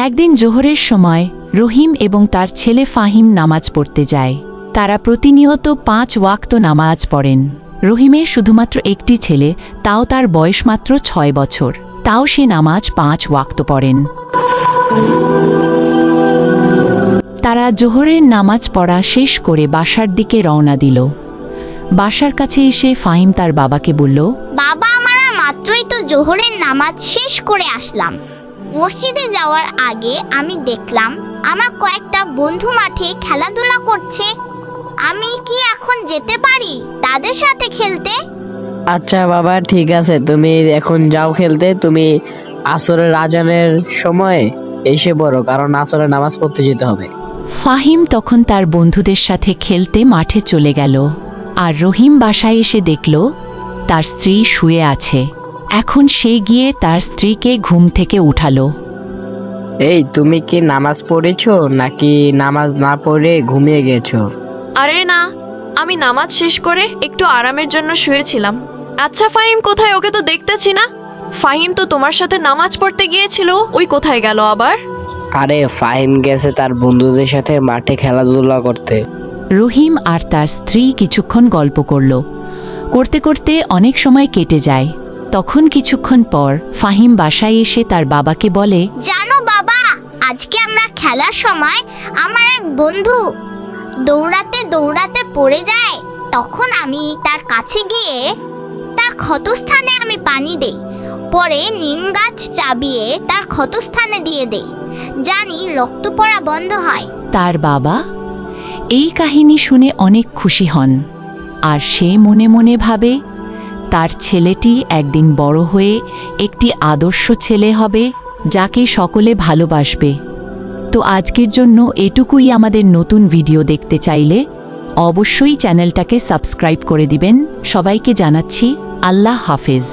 একদিন জোহরের সময় রহিম এবং তার ছেলে ফাহিম নামাজ পড়তে যায়। তারা প্রতিনিয়ত 5 ওয়াক্ত নামাজ পড়েন। রহিমের শুধুমাত্র একটি ছেলে, তাও তার বয়স মাত্র 6 বছর। তাও সে নামাজ 5 ওয়াক্ত পড়েন। তারা জোহরের নামাজ পড়া শেষ করে বাসার দিকে রওনা দিল। বাসার কাছে এসে ফাহিম তার বাবাকে বলল, বাবা, আমরা মাত্রই তো জোহরের নামাজ শেষ করে আসলাম। মসজিদে যাওয়ার আগে আমি দেখলাম আমার কয়েকটা বন্ধু মাঠে খেলাধুলা করছে। আমি কি এখন যেতে পারি তাদের সাথে খেলতে? আচ্ছা বাবা, ঠিক আছে, তুমি এখন যাও খেলতে। তুমি আসরের আজানের সময় এসে পড়ো, কারণ আসরের নামাজ পড়তে যেতে হবে। ফাহিম তখন তার বন্ধুদের সাথে খেলতে মাঠে চলে গেল। আর রহিম বাসায় এসে দেখল তার স্ত্রী শুয়ে আছে। এখন সে গিয়ে তার স্ত্রীকে ঘুম থেকে উঠালো। এই, তুমি কি নামাজ পড়েছো নাকি নামাজ না পড়ে ঘুমিয়ে গেছো? আরে না, আমি নামাজ শেষ করে একটু আরামের জন্য শুয়েছিলাম। আচ্ছা ফাহিম কোথায়? ওকে তো দেখতেছি না। ফাহিম তো তোমার সাথে নামাজ পড়তে গিয়েছিল, ওই কোথায় গেল আবার? আরে ফাহিম গেছে তার বন্ধুদের সাথে মাঠে খেলাধুলা করতে। রহিম আর তার স্ত্রী কিছুক্ষণ গল্প করল। করতে করতে অনেক সময় কেটে যায়। তখন কিছুক্ষণ পর ফাহিম বাসায় এসে তার বাবাকে বলে, জানো বাবা, আজকে আমরা খেলার সময় আমার এক বন্ধু দৌড়াতে দৌড়াতে পড়ে যায়। তখন আমি তার কাছে গিয়ে তার ক্ষতস্থানে আমি পানি দেই, পরে নিম গাছ চাবিয়ে তার ক্ষতস্থানে দিয়ে দেই, জানি রক্ত পড়া বন্ধ হয়। তার বাবা এই কাহিনী শুনে অনেক খুশি হন। আর সে মনে মনে ভাবে তার ছেলেটি একদিন বড় হয়ে একটি আদর্শ ছেলে হবে, যাকে সকলে ভালোবাসবে। তো আজকের জন্য এটুকুই। আমাদের নতুন ভিডিও দেখতে চাইলে অবশ্যই চ্যানেলটাকে সাবস্ক্রাইব করে দিবেন। সবাইকে জানাচ্ছি আল্লাহ হাফেজ।